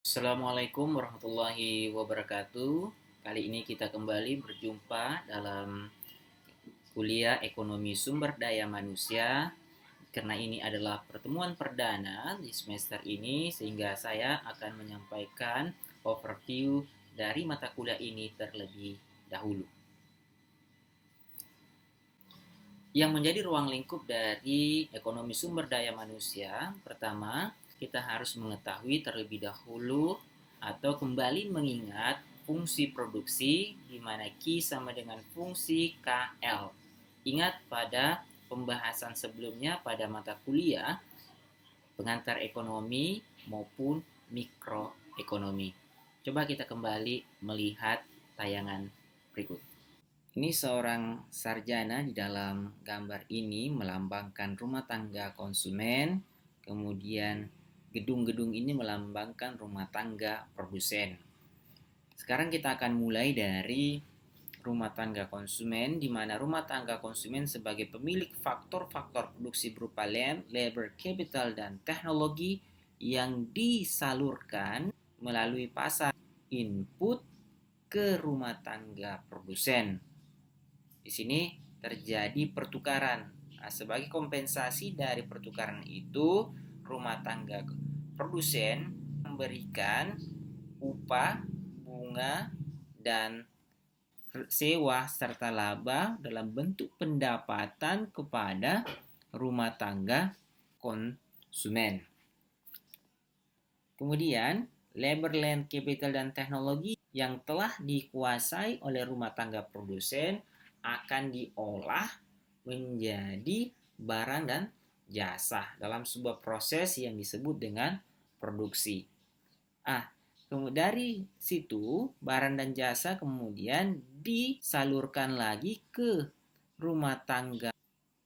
Assalamualaikum warahmatullahi wabarakatuh. Kali ini kita kembali berjumpa dalam kuliah Ekonomi Sumber Daya Manusia. Karena ini adalah pertemuan perdana di semester ini, sehingga saya akan menyampaikan overview dari mata kuliah ini terlebih dahulu. Yang menjadi ruang lingkup dari ekonomi sumber daya manusia, pertama, kita harus mengetahui terlebih dahulu atau kembali mengingat fungsi produksi di mana Q sama dengan fungsi KL. Ingat pada pembahasan sebelumnya pada mata kuliah pengantar ekonomi maupun mikroekonomi. Coba kita kembali melihat tayangan berikut. Ini seorang sarjana di dalam gambar ini melambangkan rumah tangga konsumen, kemudian gedung-gedung ini melambangkan rumah tangga produsen. Sekarang kita akan mulai dari rumah tangga konsumen, di mana rumah tangga konsumen sebagai pemilik faktor-faktor produksi berupa land, labor, capital, dan teknologi yang disalurkan melalui pasar input ke rumah tangga produsen. Di sini terjadi pertukaran. Nah, sebagai kompensasi dari pertukaran itu, rumah tangga produsen memberikan upah, bunga, dan sewa serta laba dalam bentuk pendapatan kepada rumah tangga konsumen. Kemudian, labor, land, capital, dan teknologi yang telah dikuasai oleh rumah tangga produsen akan diolah menjadi barang dan jasa dalam sebuah proses yang disebut dengan produksi. Dari situ barang dan jasa kemudian disalurkan lagi ke rumah tangga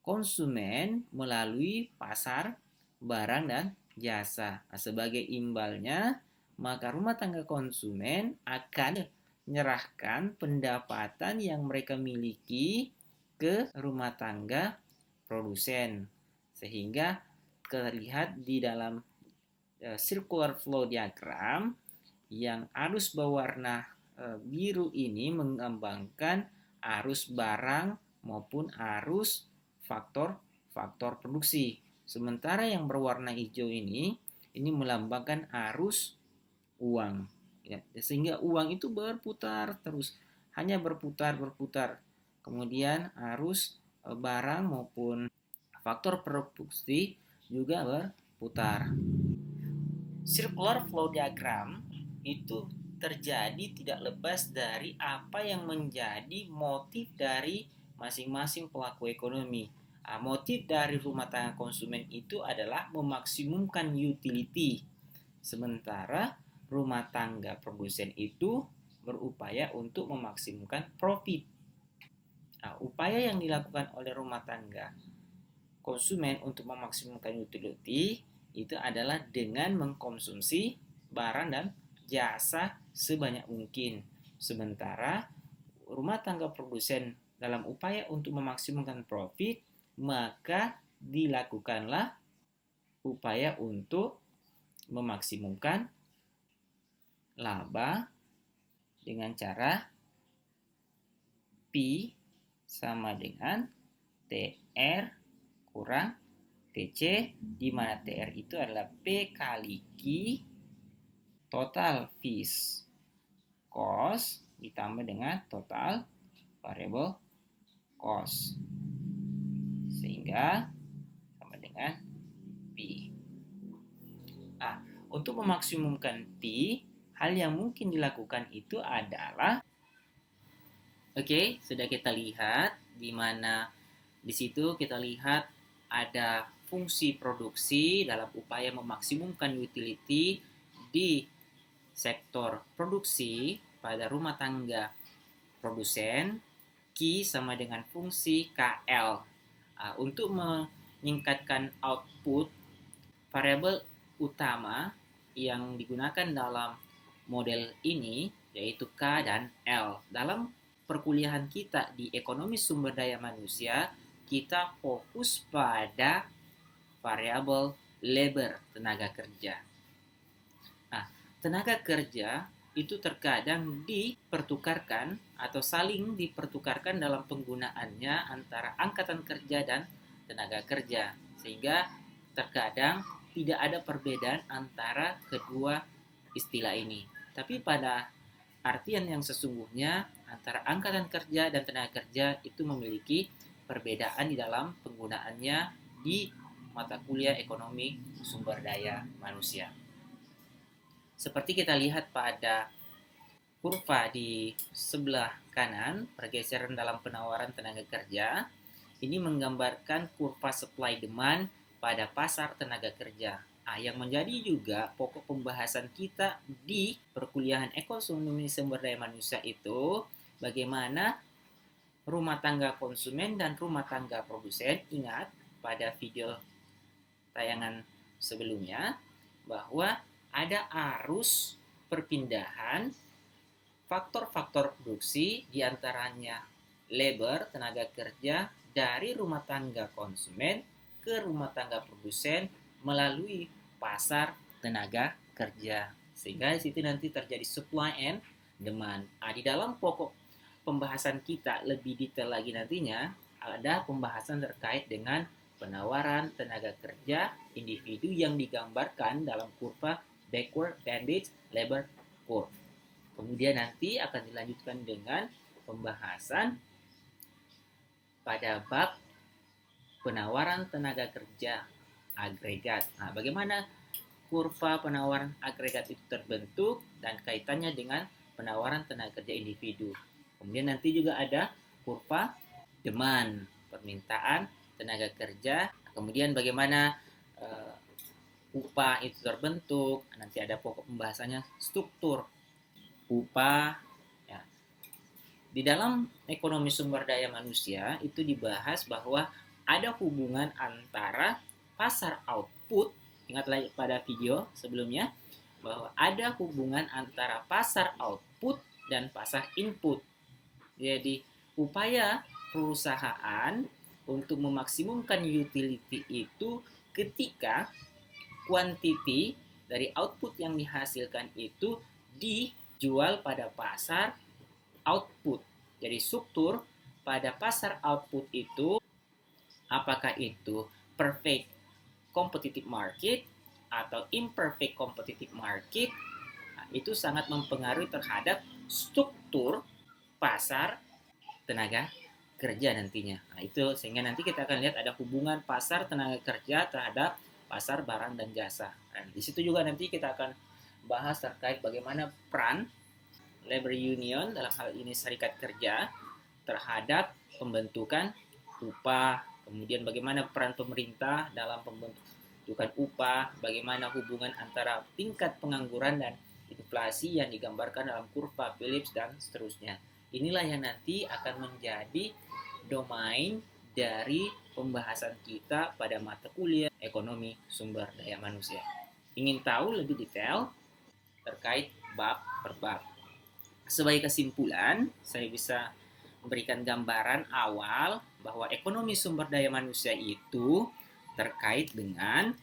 konsumen melalui pasar barang dan jasa. Sebagai imbalnya, maka rumah tangga konsumen akan menyerahkan pendapatan yang mereka miliki ke rumah tangga produsen, sehingga terlihat di dalam circular flow diagram yang arus berwarna biru ini menggambarkan arus barang maupun arus faktor produksi. Sementara yang berwarna hijau ini melambangkan arus uang. Ya, sehingga uang itu berputar terus, hanya berputar. Kemudian arus barang maupun faktor produksi juga berputar. Circular flow diagram itu terjadi tidak lepas dari apa yang menjadi motif dari masing-masing pelaku ekonomi. Motif dari rumah tangga konsumen itu adalah memaksimumkan utility, sementara rumah tangga produsen itu berupaya untuk memaksimumkan profit. Upaya yang dilakukan oleh rumah tangga konsumen untuk memaksimumkan utility itu adalah dengan mengkonsumsi barang dan jasa sebanyak mungkin. Sementara rumah tangga produsen dalam upaya untuk memaksimumkan profit, maka dilakukanlah upaya untuk memaksimumkan laba dengan cara P sama dengan TR kurang TC, di mana TR itu adalah P kali Q total fixed cost ditambah dengan total variable cost, sehingga sama dengan P. Untuk memaksimumkan P, hal yang mungkin dilakukan itu adalah sudah kita lihat di mana di situ kita lihat ada fungsi produksi dalam upaya memaksimumkan utility di sektor produksi pada rumah tangga produsen. Q sama dengan fungsi KL. Untuk meningkatkan output, variabel utama yang digunakan dalam model ini yaitu K dan L. Dalam perkuliahan kita di ekonomi sumber daya manusia, kita fokus pada variabel labor, tenaga kerja. tenaga kerja itu terkadang dipertukarkan atau saling dipertukarkan dalam penggunaannya antara angkatan kerja dan tenaga kerja, sehingga terkadang tidak ada perbedaan antara kedua istilah ini. Tapi pada artian yang sesungguhnya antara angkatan kerja dan tenaga kerja itu memiliki perbedaan di dalam penggunaannya di mata kuliah ekonomi sumber daya manusia. Seperti kita lihat pada kurva di sebelah kanan, pergeseran dalam penawaran tenaga kerja, ini menggambarkan kurva supply demand pada pasar tenaga kerja. Yang menjadi juga pokok pembahasan kita di perkuliahan ekonomi sumber daya manusia itu bagaimana rumah tangga konsumen dan rumah tangga produsen. Ingat pada video tayangan sebelumnya bahwa ada arus perpindahan faktor-faktor produksi, diantaranya labor, tenaga kerja, dari rumah tangga konsumen ke rumah tangga produsen melalui pasar tenaga kerja. Sehingga di situ nanti terjadi supply and demand. Di dalam pokok pembahasan kita lebih detail lagi nantinya, ada pembahasan terkait dengan penawaran tenaga kerja individu yang digambarkan dalam kurva backward bandage labor curve. Kemudian nanti akan dilanjutkan dengan pembahasan pada bab penawaran tenaga kerja agregat. Bagaimana kurva penawaran agregat itu terbentuk dan kaitannya dengan penawaran tenaga kerja individu. Kemudian nanti juga ada kurva demand, permintaan tenaga kerja. Kemudian bagaimana upah itu terbentuk. Nanti ada pokok pembahasannya struktur upah. Di dalam ekonomi sumber daya manusia itu dibahas bahwa ada hubungan antara pasar output, ingat lagi pada video sebelumnya, bahwa ada hubungan antara pasar output dan pasar input. Jadi upaya perusahaan untuk memaksimumkan utility itu ketika quantity dari output yang dihasilkan itu dijual pada pasar output. Jadi struktur pada pasar output itu, apakah itu perfect competitive market atau imperfect competitive market, itu sangat mempengaruhi terhadap struktur pasar tenaga kerja nantinya. Itu sehingga nanti kita akan lihat ada hubungan pasar tenaga kerja terhadap pasar barang dan jasa. Dan di situ juga nanti kita akan bahas terkait bagaimana peran labor union, dalam hal ini serikat kerja, terhadap pembentukan upah, kemudian bagaimana peran pemerintah dalam pembentukan upah, bagaimana hubungan antara tingkat pengangguran dan inflasi yang digambarkan dalam kurva Phillips dan seterusnya. Inilah yang nanti akan menjadi domain dari pembahasan kita pada mata kuliah ekonomi sumber daya manusia. Ingin tahu lebih detail terkait bab per bab. Sebagai kesimpulan, saya bisa memberikan gambaran awal bahwa ekonomi sumber daya manusia itu terkait dengan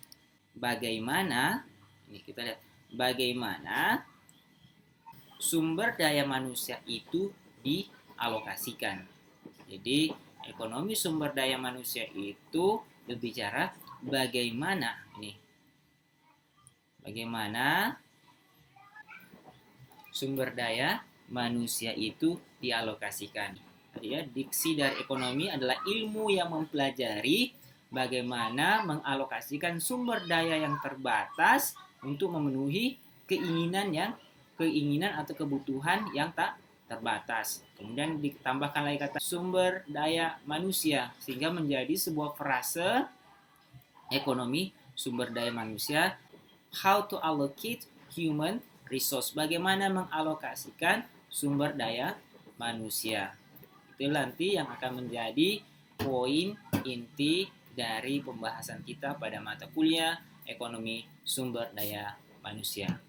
bagaimana, ini kita lihat, bagaimana sumber daya manusia itu dialokasikan. Jadi, ekonomi sumber daya manusia itu berbicara bagaimana sumber daya manusia itu dialokasikan. Diksi dari ekonomi adalah ilmu yang mempelajari bagaimana mengalokasikan sumber daya yang terbatas untuk memenuhi keinginan atau kebutuhan yang tak terbatas. Kemudian ditambahkan lagi kata sumber daya manusia sehingga menjadi sebuah frase ekonomi sumber daya manusia. How to allocate human resource, bagaimana mengalokasikan sumber daya manusia. Itu nanti yang akan menjadi poin inti dari pembahasan kita pada mata kuliah ekonomi sumber daya manusia.